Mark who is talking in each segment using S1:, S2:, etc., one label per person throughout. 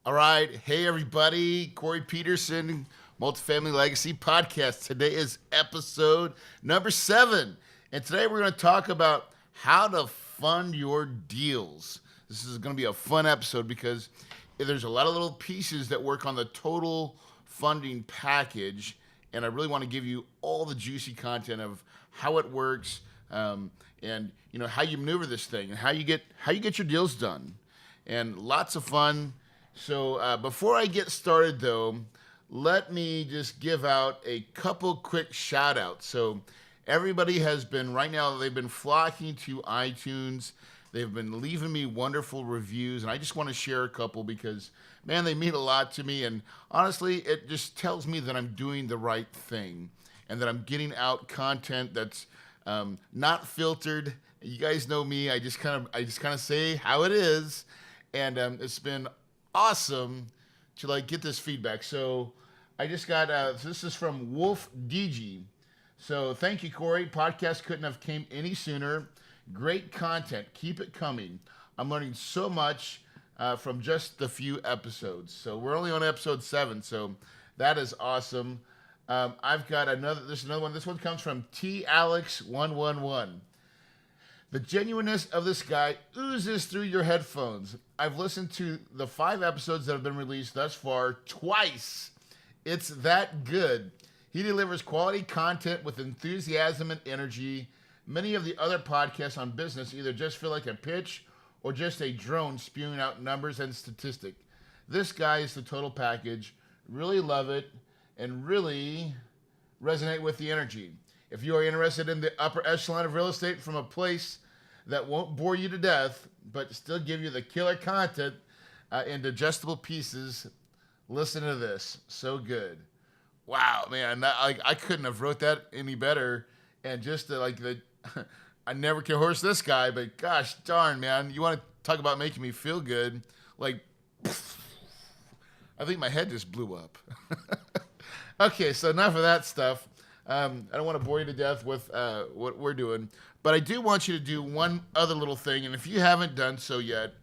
S1: All right. Hey, everybody. Corey Peterson, Multifamily Legacy Podcast. Today is episode number 7. And today we're going to talk about how to fund your deals. This is going to be a fun episode because there's a lot of little pieces that work on the total funding package. And I really want to give you all the juicy content of how it works, and how you maneuver this thing and how you get your deals done. And lots of fun. So before I get started, though, let me just give out a couple quick shout outs. So everybody has been, right now, they've been flocking to iTunes. They've been leaving me wonderful reviews, and I just want to share a couple because, man, they mean a lot to me. And honestly, it just tells me that I'm doing the right thing and that I'm getting out content that's not filtered. You guys know me. I just kind of say how it is, and it's been awesome to get this feedback. So I just got this is from Wolf DG. So thank you, Corey. Podcast couldn't have came any sooner. Great content. Keep it coming. I'm learning so much from just the few episodes. So we're only on episode 7. So that is awesome. I've got another. There's another one. This one comes from T Alex 111. The genuineness of this guy oozes through your headphones. I've listened to the 5 episodes that have been released thus far twice. It's that good. He delivers quality content with enthusiasm and energy. Many of the other podcasts on business either just feel like a pitch or just a drone spewing out numbers and statistic. This guy is the total package. Really love it and really resonate with the energy. If you are interested in the upper echelon of real estate from a place that won't bore you to death, but still give you the killer content in digestible pieces, listen to this. So good. Wow, man, I couldn't have wrote that any better. And just I never can horse this guy, but gosh darn, man, you want to talk about making me feel good? Like, I think my head just blew up. Okay, so enough of that stuff. I don't want to bore you to death with what we're doing, but I do want you to do one other little thing, and if you haven't done so yet,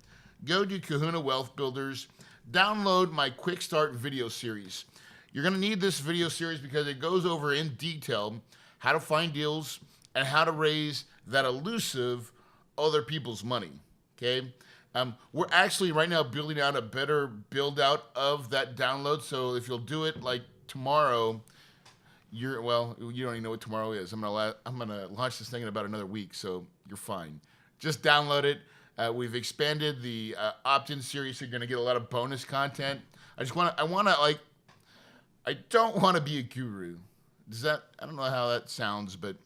S1: go to Kahuna Wealth Builders, download my Quick Start video series. You're going to need this video series because it goes over in detail how to find deals and how to raise that elusive other people's money, okay? We're actually right now building out a better build out of that download, so if you'll do it like tomorrow, you don't even know what tomorrow is. I'm gonna launch this thing in about another week, so you're fine. Just download it. We've expanded the opt-in series, so you're gonna get a lot of bonus content. I don't want to be a guru. I don't know how that sounds, but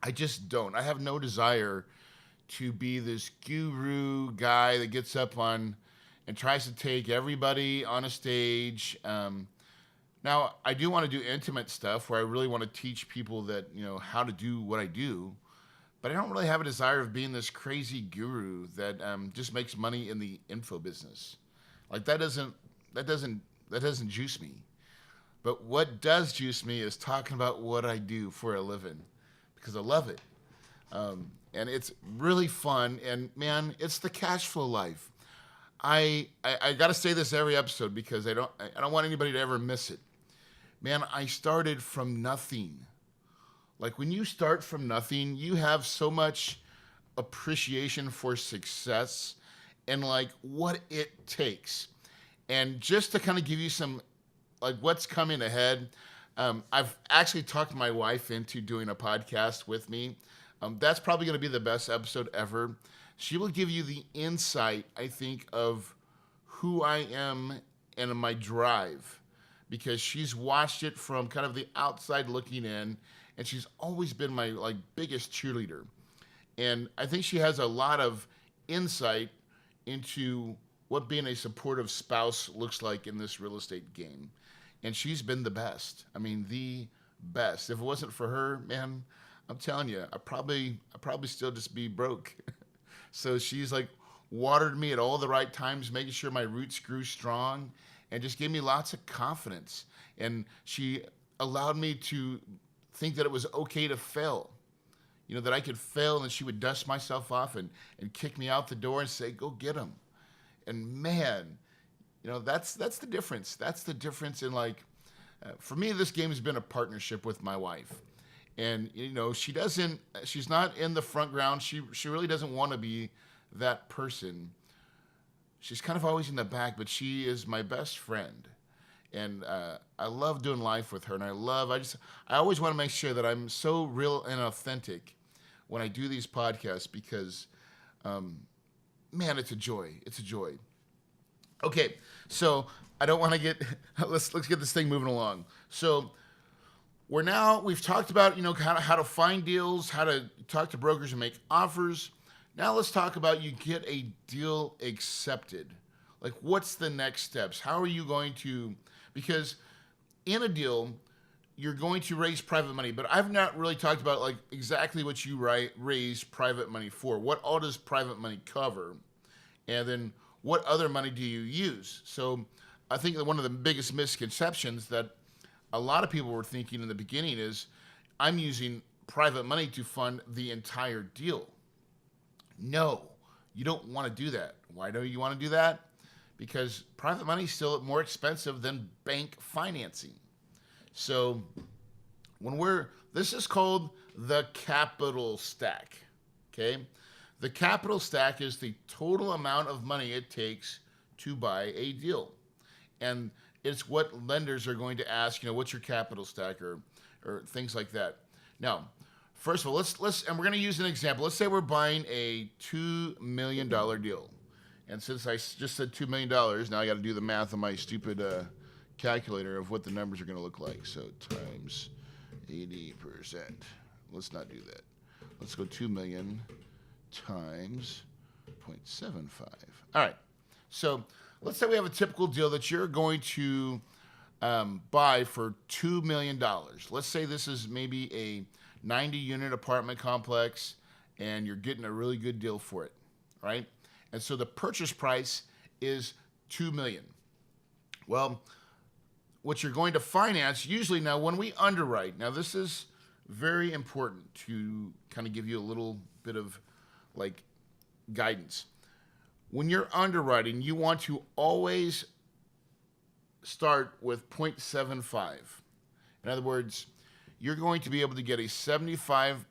S1: I just don't. I have no desire to be this guru guy that gets up on and tries to take everybody on a stage. Now, I do want to do intimate stuff where I really want to teach people that, how to do what I do, but I don't really have a desire of being this crazy guru that just makes money in the info business. Like that doesn't juice me. But what does juice me is talking about what I do for a living because I love it. And it's really fun. And man, it's the cash flow life. I got to say this every episode because I don't want anybody to ever miss it. Man, I started from nothing. Like when you start from nothing, you have so much appreciation for success and like what it takes. And just to kind of give you some like what's coming ahead, I've actually talked my wife into doing a podcast with me. That's probably going to be the best episode ever. She will give you the insight, I think, of who I am and my drive because she's watched it from kind of the outside looking in, and she's always been my like biggest cheerleader. And I think she has a lot of insight into what being a supportive spouse looks like in this real estate game. And she's been the best. I mean, the best. If it wasn't for her, man, I'm telling you, I probably still just be broke. So she's like watered me at all the right times, making sure my roots grew strong and just gave me lots of confidence. And she allowed me to think that it was okay to fail. That I could fail and she would dust myself off and kick me out the door and say, go get them. And man, That's the difference. That's the difference in like, for me, this game has been a partnership with my wife, and she's not in the front ground. She really doesn't want to be that person. She's kind of always in the back, but she is my best friend, and I love doing life with her. And I always want to make sure that I'm so real and authentic when I do these podcasts because, man, it's a joy. It's a joy. Okay, so I don't want to get let's get this thing moving along. So we've talked about how to find deals, how to talk to brokers and make offers. Now let's talk about you get a deal accepted. Like what's the next steps? How are you going to, because in a deal you're going to raise private money, but I've not really talked about like exactly what you raise private money for. What all does private money cover? And then what other money do you use? So I think that one of the biggest misconceptions that a lot of people were thinking in the beginning is I'm using private money to fund the entire deal. No, you don't want to do that. Why don't you want to do that? Because private money is still more expensive than bank financing. So this is called the capital stack, okay? The capital stack is the total amount of money it takes to buy a deal. And it's what lenders are going to ask, what's your capital stack or things like that. Now, first of all, and we're going to use an example. Let's say we're buying a $2 million deal. And since I just said $2 million, now I got to do the math on my stupid calculator of what the numbers are going to look like. So times 80%. Let's not do that. Let's go 2 million times 0.75. All right. So let's say we have a typical deal that you're going to buy for $2 million. Let's say this is maybe a 90-unit apartment complex, and you're getting a really good deal for it, right? And so the purchase price is $2 million. Well, what you're going to finance, usually now when we underwrite, now this is very important to kind of give you a little bit of like guidance. When you're underwriting, you want to always start with 0.75. In other words, you're going to be able to get a 75%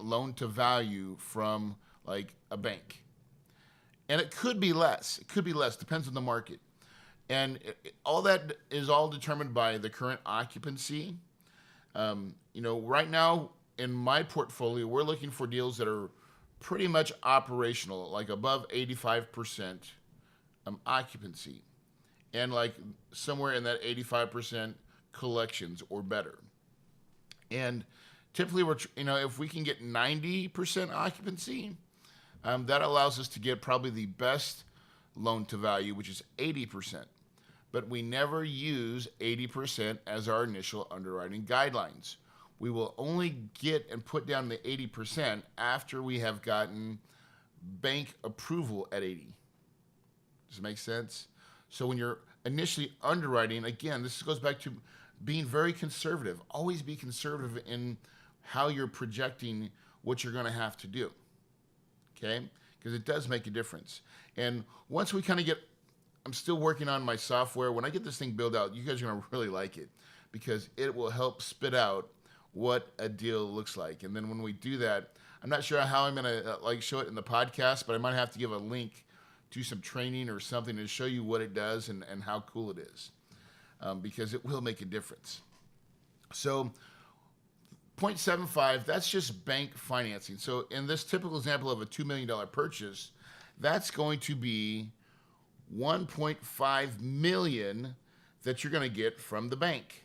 S1: loan to value from like a bank. And it could be less. It could be less, depends on the market. And all that is all determined by the current occupancy. Right now in my portfolio, we're looking for deals that are pretty much operational, like above 85% occupancy, and like somewhere in that 85% collections or better. And typically, if we can get 90% occupancy, that allows us to get probably the best loan to value, which is 80%. But we never use 80% as our initial underwriting guidelines. We will only get and put down the 80% after we have gotten bank approval at 80. Does it make sense? So when you're initially underwriting, again, this goes back to being very conservative. Always be conservative in how you're projecting what you're going to have to do, okay? Because it does make a difference. And once we kind of I'm still working on my software. When I get this thing built out, you guys are going to really like it because it will help spit out what a deal looks like. And then when we do that, I'm not sure how I'm going to show it in the podcast, but I might have to give a link to some training or something to show you what it does and how cool it is, because it will make a difference. So 0.75, that's just bank financing. So in this typical example of a $2 million purchase, that's going to be $1.5 million that you're going to get from the bank.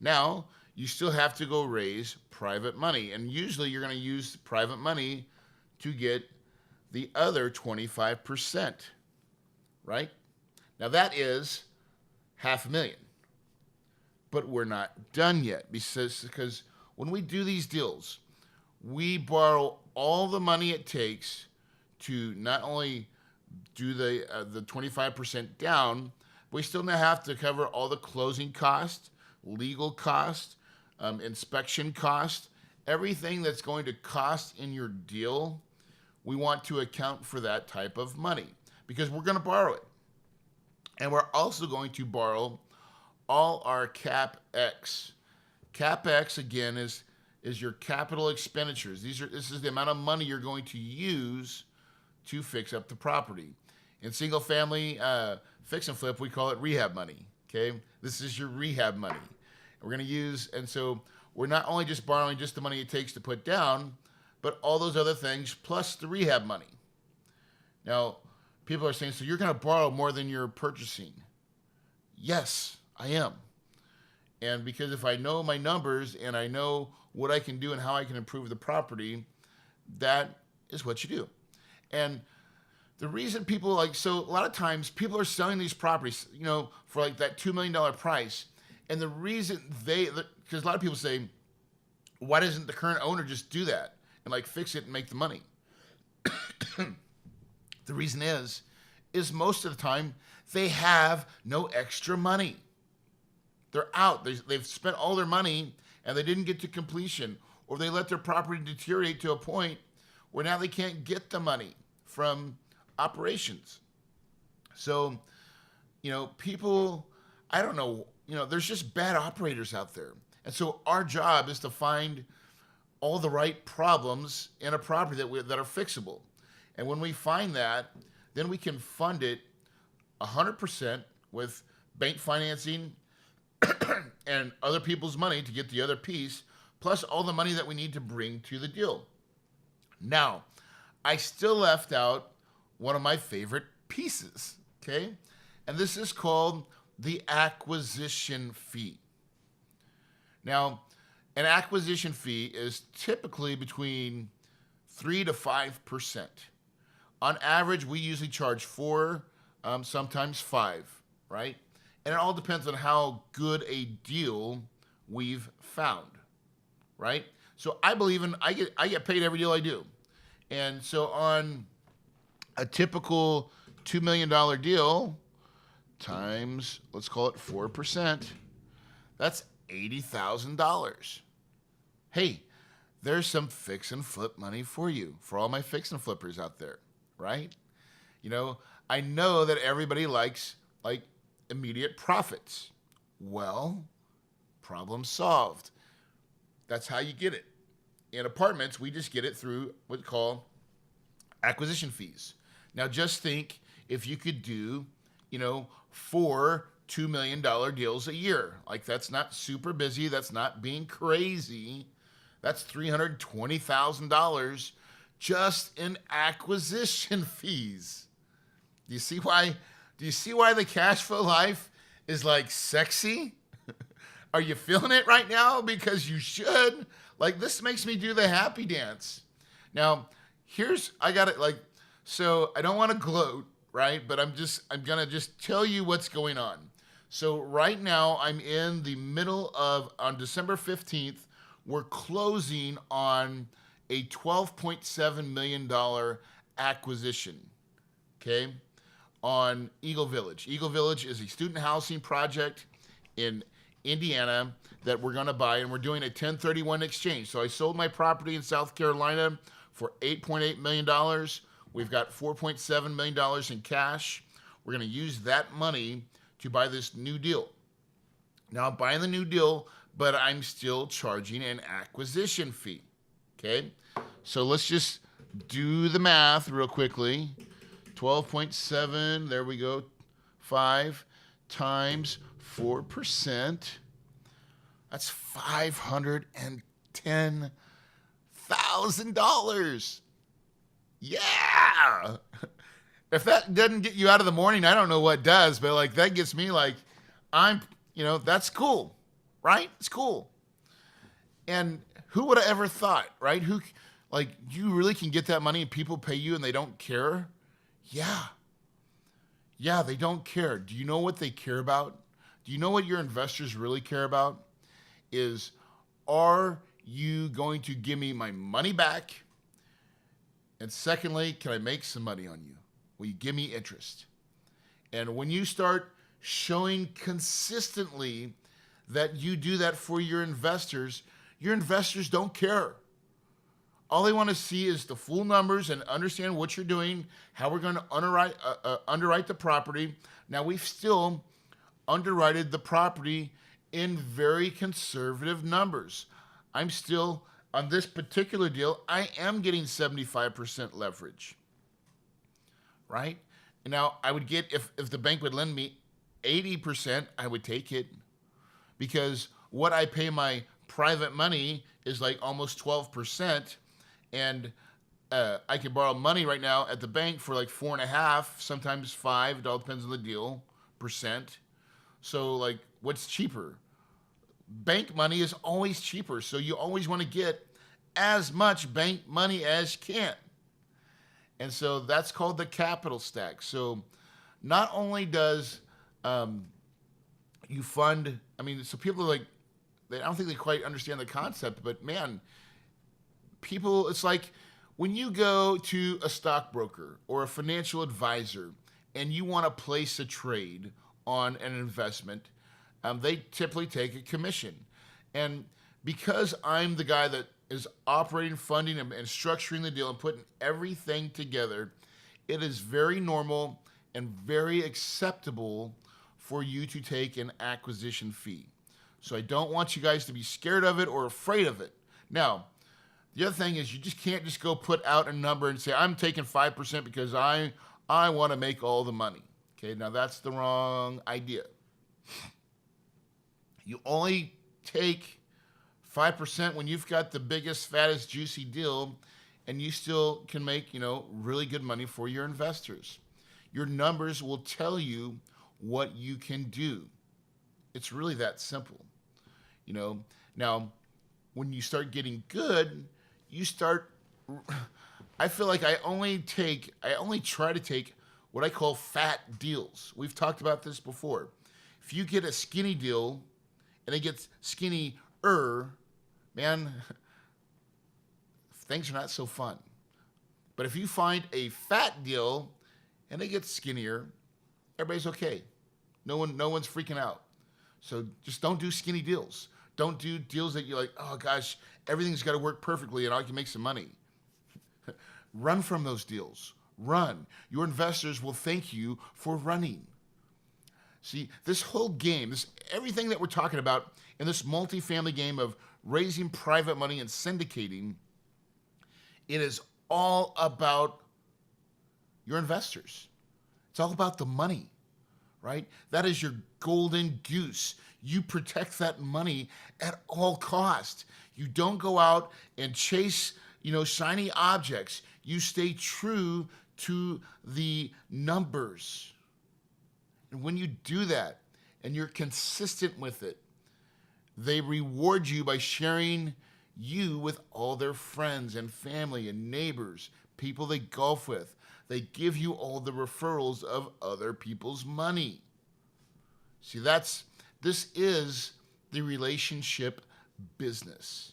S1: Now, you still have to go raise private money. And usually you're going to use private money to get the other 25%, right? Now that is $500,000. But we're not done yet because when we do these deals, we borrow all the money it takes to not only do the 25% down, but we still have to cover all the closing costs, legal costs, inspection costs, everything that's going to cost in your deal. We want to account for that type of money because we're going to borrow it. And we're also going to borrow all our CapEx. CapEx, again, is your capital expenditures. This is the amount of money you're going to use to fix up the property. In single family fix and flip, we call it rehab money. Okay, this is your rehab money. We're going to use, and so we're not only just borrowing just the money it takes to put down, but all those other things plus the rehab money. Now, people are saying, so you're going to borrow more than you're purchasing. Yes, I am. And because if I know my numbers and I know what I can do and how I can improve the property, that is what you do. And the reason people so a lot of times people are selling these properties, for like that $2 million price. And the reason because a lot of people say, why doesn't the current owner just do that and fix it and make the money? The reason is most of the time they have no extra money. They're out. They've spent all their money and they didn't get to completion, or they let their property deteriorate to a point where now they can't get the money from operations. So, people, I don't know, there's just bad operators out there. And so our job is to find all the right problems in a property that are fixable. And when we find that, then we can fund it 100% with bank financing and other people's money to get the other piece, plus all the money that we need to bring to the deal. Now, I still left out one of my favorite pieces, okay? And this is called the acquisition fee. Now, an acquisition fee is typically between 3 to 5%. On average, we usually charge 4, sometimes 5, right? And it all depends on how good a deal we've found, right? So I believe I get paid every deal I do. And so on a typical $2 million deal times, let's call it 4%, that's $80,000. Hey, there's some fix and flip money for you, for all my fix and flippers out there, right? I know that everybody likes immediate profits. Well, problem solved. That's how you get it. In apartments, we just get it through what we call acquisition fees. Now, just think if you could do, 4 $2 million deals a year. That's not super busy. That's not being crazy. That's $320,000 just in acquisition fees. Do you see why the cash flow life is sexy? Are you feeling it right now? Because you should. This makes me do the happy dance. Now, I got it so I don't want to gloat, right? But I'm going to just tell you what's going on. So right now I'm in the middle on December 15th, we're closing on a $12.7 million acquisition, okay, on Eagle Village. Eagle Village is a student housing project in Indiana that we're going to buy, and we're doing a 1031 exchange. So I sold my property in South Carolina for $8.8 million. We've got $4.7 million in cash. We're going to use that money to buy this new deal. Now I'm buying the new deal, but I'm still charging an acquisition fee, okay? So let's just do the math real quickly. 12.7, there we go, 5 times 4%. That's $510,000. Yeah. If that doesn't get you out of the morning, I don't know what does, but that gets me that's cool, right? It's cool. And who would have ever thought, right? You really can get that money and people pay you and they don't care? Yeah. Yeah, they don't care. Do you know what they care about? Do you know what your investors really care about? Are you going to give me my money back? And secondly, can I make some money on you? Will you give me interest? And when you start showing consistently that you do that for your investors don't care. All they want to see is the full numbers and understand what you're doing, how we're going to underwrite the property. Now, we've still underwritten the property in very conservative numbers. I'm still, on this particular deal, I am getting 75% leverage, right? Now, I would get, if the bank would lend me 80%, I would take it, because what I pay my private money is like almost 12%. And I can borrow money right now at the bank for like 4.5%, sometimes 5%. It all depends on the deal, percent. So like, what's cheaper? Bank money is always cheaper. So you always want to get as much bank money as you can. And so that's called the capital stack. So not only does you fund, so people are like, I don't think they quite understand the concept, but man, people, it's like when you go to a stockbroker or a financial advisor and you want to place a trade on an investment, they typically take a commission. And because I'm the guy that is operating, funding, and structuring the deal and putting everything together, it is very normal and very acceptable for you to take an acquisition fee. So I don't want you guys to be scared of it or afraid of it. Now, the other thing is you just can't just go put out a number and say, I'm taking 5% because I want to make all the money. Okay, now that's the wrong idea. You only take 5% when you've got the biggest, fattest, juicy deal, and you still can make, really good money for your investors. Your numbers will tell you what you can do. It's really that simple. Now, when you start getting good, I feel like I only try to take what I call fat deals. We've talked about this before. If you get a skinny deal and it gets skinnier, man, things are not so fun. But if you find a fat deal and it gets skinnier, everybody's okay. No one's freaking out. So just don't do skinny deals. Don't do deals that you're like, oh gosh, everything's got to work perfectly and I can make some money. Run from those deals. Run. Your investors will thank you for running. See, this whole game, everything that we're talking about in this multifamily game of raising private money and syndicating, it is all about your investors. It's all about the money, right? That is your golden goose. You protect that money at all costs. You don't go out and chase, shiny objects. You stay true to the numbers. And when you do that and you're consistent with it, they reward you by sharing you with all their friends and family and neighbors, people they golf with. They give you all the referrals of other people's money. See, this is the relationship business.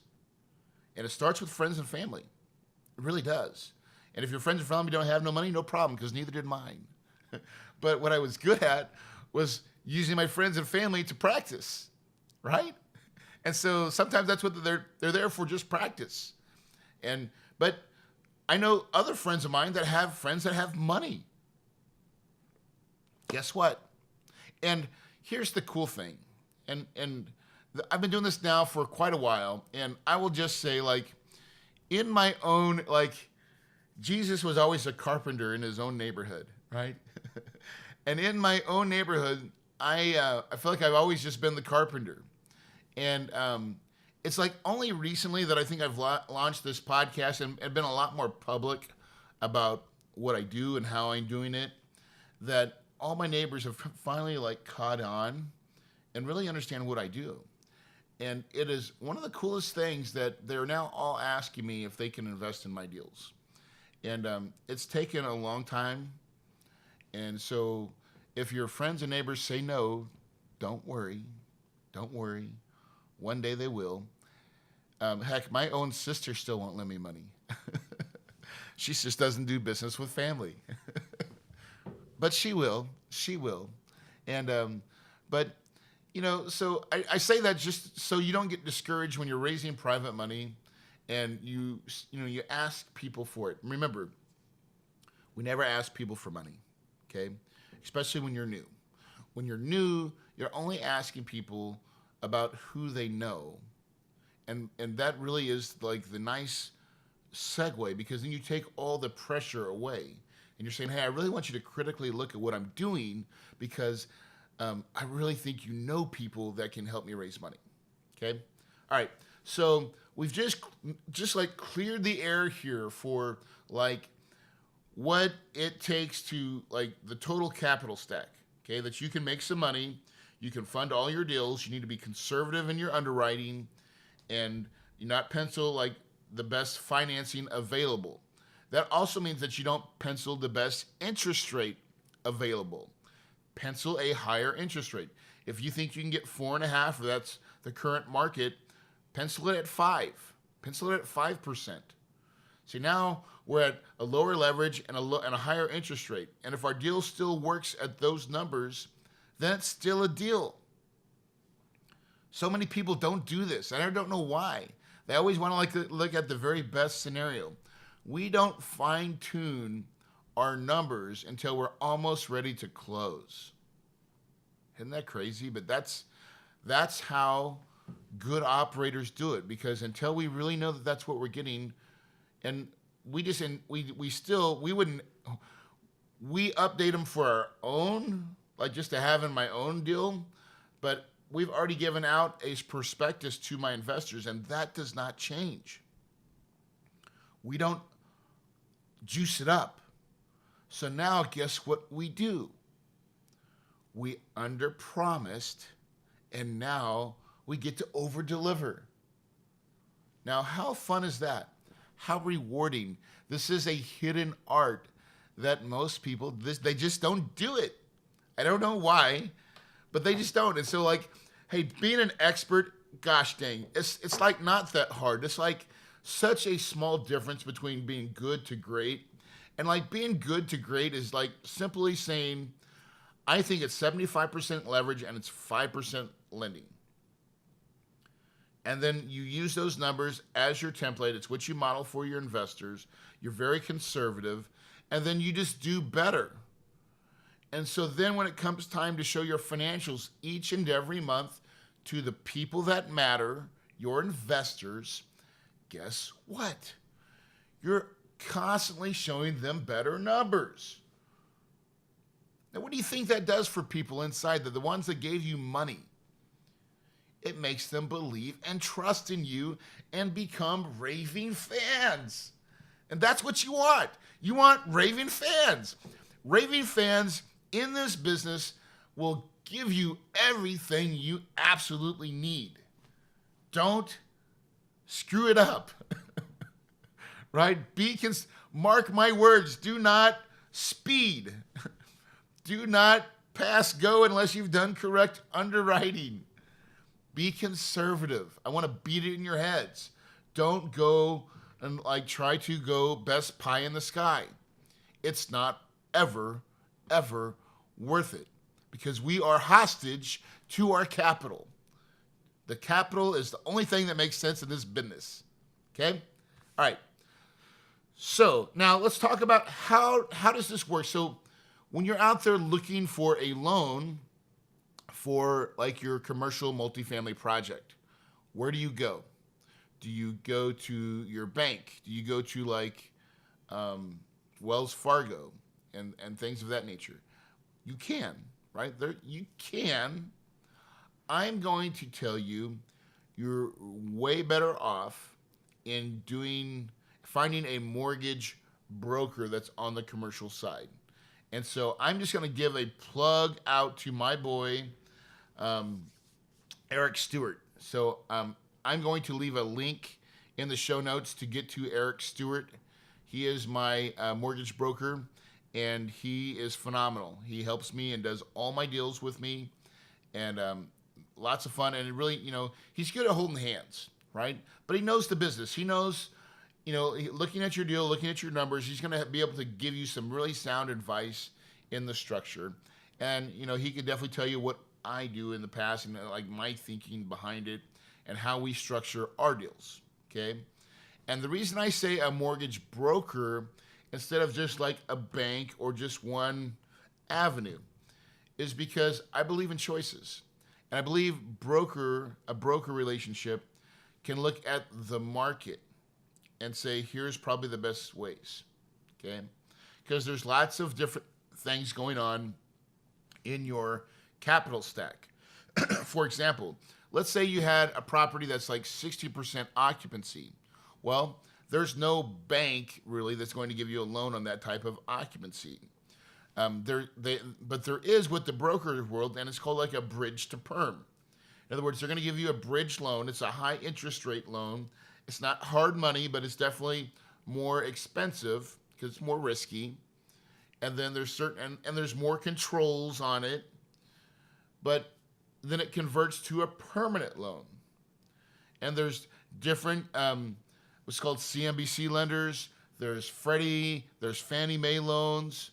S1: And it starts with friends and family. It really does. And if your friends and family don't have no money, no problem, because neither did mine. But what I was good at was using my friends and family to practice, right? And so sometimes that's what they're there for, just practice. But I know other friends of mine that have friends that have money. Guess what? And here's the cool thing. I've been doing this now for quite a while, and I will just say, in my own, Jesus was always a carpenter in his own neighborhood, right? And in my own neighborhood, I feel like I've always just been the carpenter. And it's only recently that I think I've launched this podcast and been a lot more public about what I do and how I'm doing it, that all my neighbors have finally caught on and really understand what I do. And it is one of the coolest things that they're now all asking me if they can invest in my deals. And it's taken a long time. And so if your friends and neighbors say no, don't worry. Don't worry. One day they will. Heck, my own sister still won't lend me money. She just doesn't do business with family. But she will. She will. And, so I say that just so you don't get discouraged when you're raising private money and you ask people for it. Remember, we never ask people for money, okay? Especially when you're new. When you're new, you're only asking people about who they know. And that really is like the nice segue, because then you take all the pressure away. And you're saying, hey, I really want you to critically look at what I'm doing, because I really think you know people that can help me raise money. Okay? All right. So we've just like cleared the air here for like what it takes to like the total capital stack. Okay, that you can make some money, you can fund all your deals. You need to be conservative in your underwriting, and you not pencil like the best financing available. That also means that you don't pencil the best interest rate available. Pencil a higher interest rate. If you think you can get 4.5, or that's the current market, pencil it at 5. Pencil it at 5%. See, now we're at a lower leverage and a higher interest rate. And if our deal still works at those numbers, then it's still a deal. So many people don't do this, and I don't know why. They always want to look at the very best scenario. We don't fine-tune our numbers until we're almost ready to close. Isn't that crazy? But that's how good operators do it, because until we really know that that's what we're getting, and we update them for our own, like just to have in my own deal, but we've already given out a prospectus to my investors, and that does not change. We don't juice it up. So now guess what we do? We underpromised, and now we get to over-deliver. Now, how fun is that? How rewarding. This is a hidden art that most people, they just don't do it. I don't know why, but they just don't. And so like, hey, being an expert, gosh dang, it's like not that hard. It's like such a small difference between being good to great. And like being good to great is like simply saying, I think it's 75% leverage and it's 5% lending. And then you use those numbers as your template. It's what you model for your investors. You're very conservative. And then you just do better. And so then when it comes time to show your financials each and every month to the people that matter, your investors, guess what? You're constantly showing them better numbers. Now, what do you think that does for people inside, the ones that gave you money? It makes them believe and trust in you and become raving fans. And that's what you want. You want raving fans. Raving fans in this business will give you everything you absolutely need. Don't screw it up. Right? Mark my words. Do not speed. Do not pass go unless you've done correct underwriting. Be conservative. I want to beat it in your heads. Don't go and like try to go best pie in the sky. It's not ever worth it, because we are hostage to our capital. The capital is the only thing that makes sense in this business. Okay? All right. So now let's talk about how does this work. So when you're out there looking for a loan for like your commercial multifamily project, where do you go? Do you go to your bank? Do you go to like Wells Fargo and things of that nature? You can, right? You can. I'm going to tell you, you're way better off in finding a mortgage broker that's on the commercial side. And so I'm just going to give a plug out to my boy, Eric Stewart. So I'm going to leave a link in the show notes to get to Eric Stewart. He is my mortgage broker, and he is phenomenal. He helps me and does all my deals with me, and lots of fun. And it really, he's good at holding hands, right? But he knows the business. He knows, looking at your deal, looking at your numbers, he's going to be able to give you some really sound advice in the structure. And, he could definitely tell you what I do in the past and like my thinking behind it and how we structure our deals, okay? And the reason I say a mortgage broker instead of just like a bank or just one avenue is because I believe in choices. And I believe a broker relationship can look at the market and say, here's probably the best ways. Okay? Because there's lots of different things going on in your capital stack. For example, let's say you had a property that's like 60% occupancy. Well, there's no bank really that's going to give you a loan on that type of occupancy. But there is with the broker world, and it's called like a bridge to perm. In other words, they're going to give you a bridge loan. It's a high interest rate loan. It's not hard money, but it's definitely more expensive because it's more risky. And then there's there's more controls on it. But then it converts to a permanent loan. And there's different what's called CMBC lenders. There's Freddie. There's Fannie Mae loans.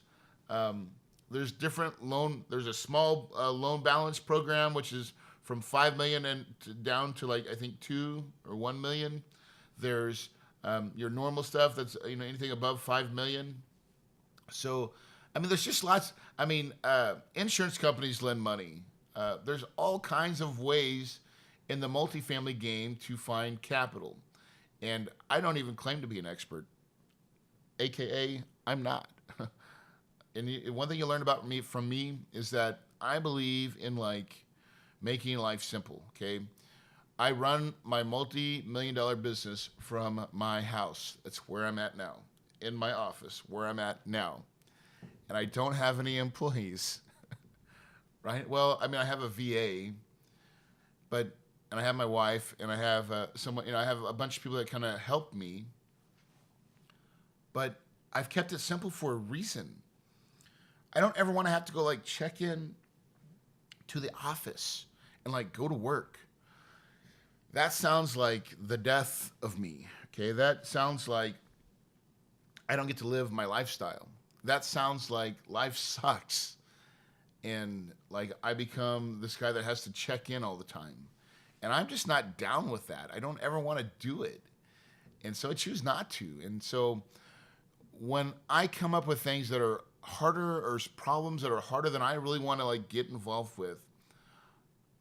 S1: There's different loan. There's a small loan balance program, which is from 5 million and down to like I think 2 or 1 million. There's your normal stuff that's anything above 5 million. So I mean, there's just lots. I mean, insurance companies lend money. There's all kinds of ways in the multifamily game to find capital, and I don't even claim to be an expert. AKA, I'm not. And one thing you learn about me from me is that I believe in like making life simple. Okay, I run my multi-million-dollar business from my house. That's where I'm at now, in my office, where I'm at now, and I don't have any employees. Right? Well, I mean, I have a VA, and I have my wife, and I have someone. I have a bunch of people that kind of help me. But I've kept it simple for a reason. I don't ever want to have to go like check in to the office and like go to work. That sounds like the death of me. Okay, that sounds like I don't get to live my lifestyle. That sounds like life sucks. And like I become this guy that has to check in all the time. And I'm just not down with that. I don't ever want to do it. And so I choose not to. And so when I come up with things that are harder or problems that are harder than I really want to like get involved with,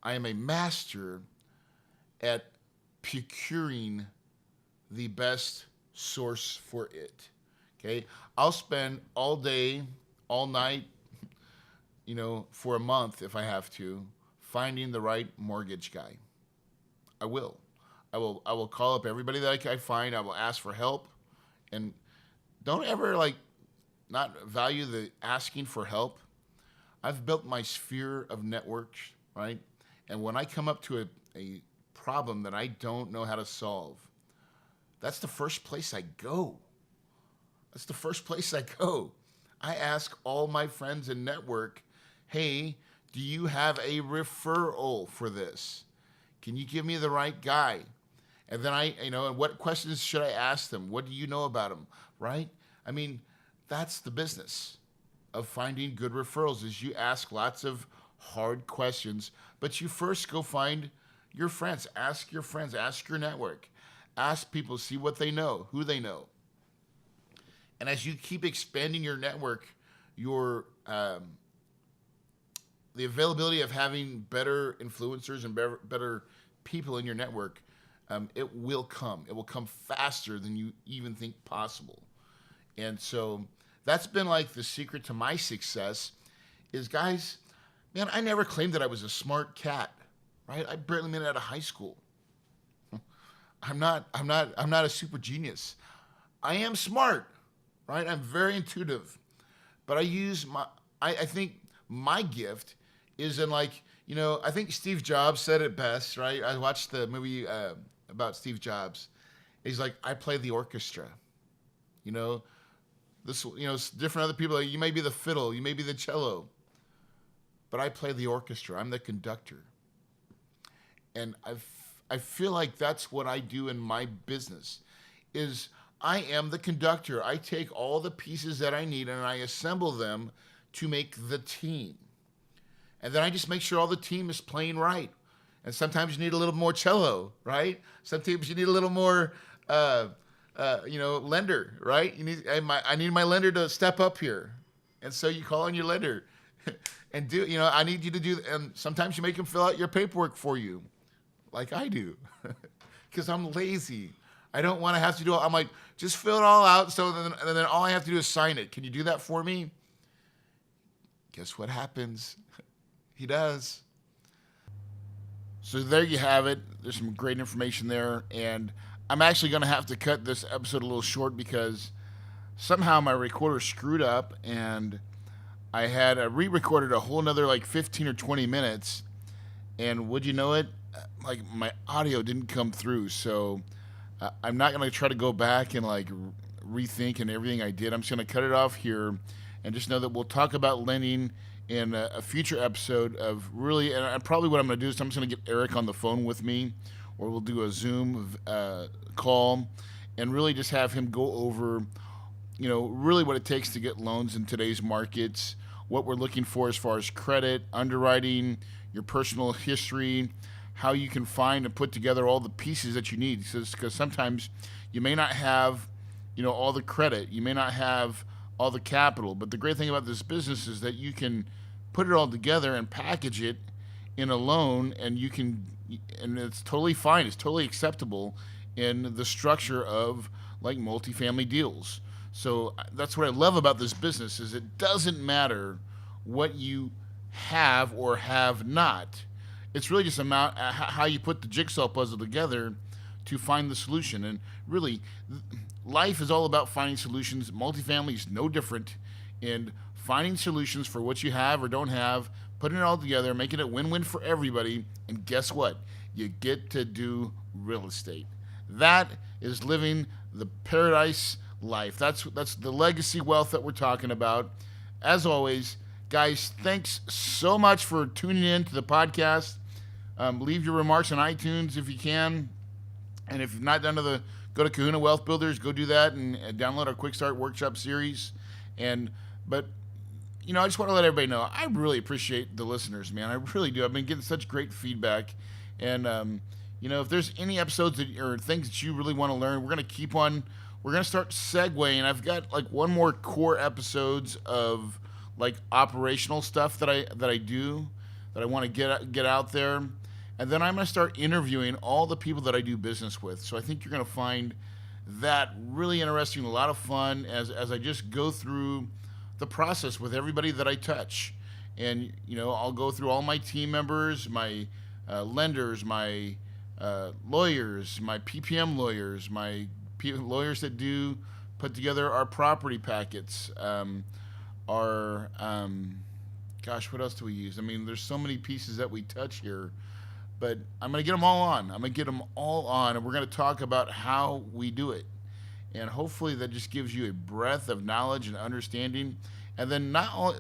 S1: I am a master at procuring the best source for it. Okay? I'll spend all day, all night, for a month if I have to, finding the right mortgage guy. I will call up everybody that I find. I will ask for help, and don't ever like not value the asking for help. I've built my sphere of networks, right? And when I come up to a problem that I don't know how to solve, that's the first place I go. I ask all my friends in network, hey, do you have a referral for this? Can you give me the right guy? And then and what questions should I ask them? What do you know about them, right? I mean, that's the business of finding good referrals is you ask lots of hard questions, but you first go find your friends. Ask your friends, ask your network. Ask people, see what they know, who they know. And as you keep expanding your network, your the availability of having better influencers and better people in your network, it will come. It will come faster than you even think possible. And so that's been like the secret to my success is, guys, man, I never claimed that I was a smart cat, right? I barely made it out of high school. I'm not a super genius. I am smart, right? I'm very intuitive. But I think my gift is in like, I think Steve Jobs said it best, right? I watched the movie about Steve Jobs. He's like, I play the orchestra. Different other people, like, you may be the fiddle, you may be the cello, but I play the orchestra. I'm the conductor. And I feel like that's what I do in my business is I am the conductor. I take all the pieces that I need and I assemble them to make the team. And then I just make sure all the team is playing right. And sometimes you need a little more cello, right? Sometimes you need a little more lender, right? I need my lender to step up here. And so you call on your lender and I need you to do, and sometimes you make them fill out your paperwork for you, like I do, because I'm lazy. I don't want to have to do it. I'm like, just fill it all out. So then all I have to do is sign it. Can you do that for me? Guess what happens? He does. So there you have it. There's some great information there. And I'm actually going to have to cut this episode a little short because somehow my recorder screwed up and I had re-recorded a whole nother like 15 or 20 minutes. And would you know it? Like my audio didn't come through. So I'm not going to try to go back and like rethink and everything I did. I'm just going to cut it off here and just know that we'll talk about lending in a future episode of really, and probably what I'm going to do is I'm just going to get Eric on the phone with me, or we'll do a Zoom call and really just have him go over, really what it takes to get loans in today's markets, what we're looking for as far as credit, underwriting, your personal history, how you can find and put together all the pieces that you need. Because sometimes you may not have, all the credit, you may not have all the capital, but the great thing about this business is that you can put it all together and package it in a loan, and it's totally fine. It's totally acceptable in the structure of like multifamily deals. So that's what I love about this business is it doesn't matter what you have or have not. It's really just about how you put the jigsaw puzzle together to find the solution. And really, life is all about finding solutions. Multifamily is no different in finding solutions for what you have or don't have, putting it all together, making it win-win for everybody. And guess what? You get to do real estate. That is living the paradise life. That's the legacy wealth that we're talking about. As always, guys, thanks so much for tuning in to the podcast. Leave your remarks on iTunes if you can. And if you've not done go to Kahuna Wealth Builders, go do that and download our Quick Start Workshop series. But I just want to let everybody know, I really appreciate the listeners, man. I really do. I've been getting such great feedback. And, if there's any episodes or things that you really want to learn, we're going to start segueing. I've got like one more core episodes of like operational stuff that I do that I want to get out there. And then I'm going to start interviewing all the people that I do business with. So I think you're going to find that really interesting, a lot of fun as I just go through the process with everybody that I touch. And, I'll go through all my team members, my lenders, my lawyers, my PPM lawyers, my lawyers that do put together our property packets, what else do we use? I mean, there's so many pieces that we touch here. But I'm going to get them all on. And we're going to talk about how we do it. And hopefully that just gives you a breadth of knowledge and understanding. And then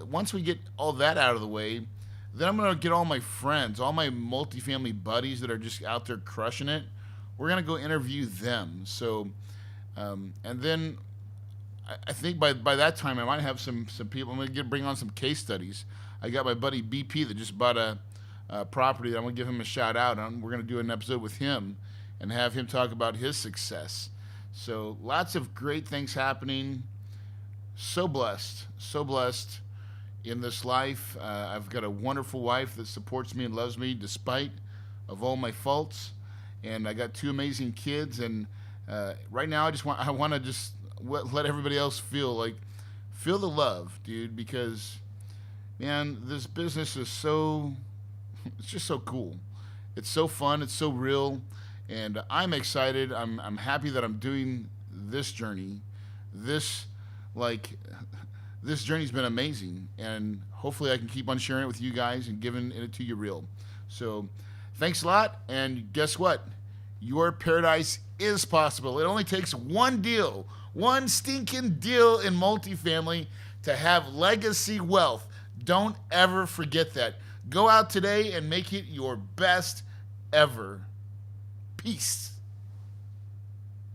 S1: once we get all that out of the way, then I'm going to get all my friends, all my multifamily buddies that are just out there crushing it. We're going to go interview them. So, and then I think by that time I might have some people. I'm going to bring on some case studies. I got my buddy BP that just bought a property that I'm going to give him a shout out on. We're going to do an episode with him and have him talk about his success. So lots of great things happening. So blessed in this life. I've got a wonderful wife that supports me and loves me despite of all my faults. And I got 2 amazing kids. And right now I want to just let everybody else feel the love, dude, because man, this business is it's just so cool. It's so fun. It's so real. And I'm excited. I'm happy that I'm doing this journey. This journey's been amazing. And hopefully I can keep on sharing it with you guys and giving it to you real. So thanks a lot. And guess what? Your paradise is possible. It only takes one stinking deal in multifamily to have legacy wealth. Don't ever forget that. Go out today and make it your best ever. Peace.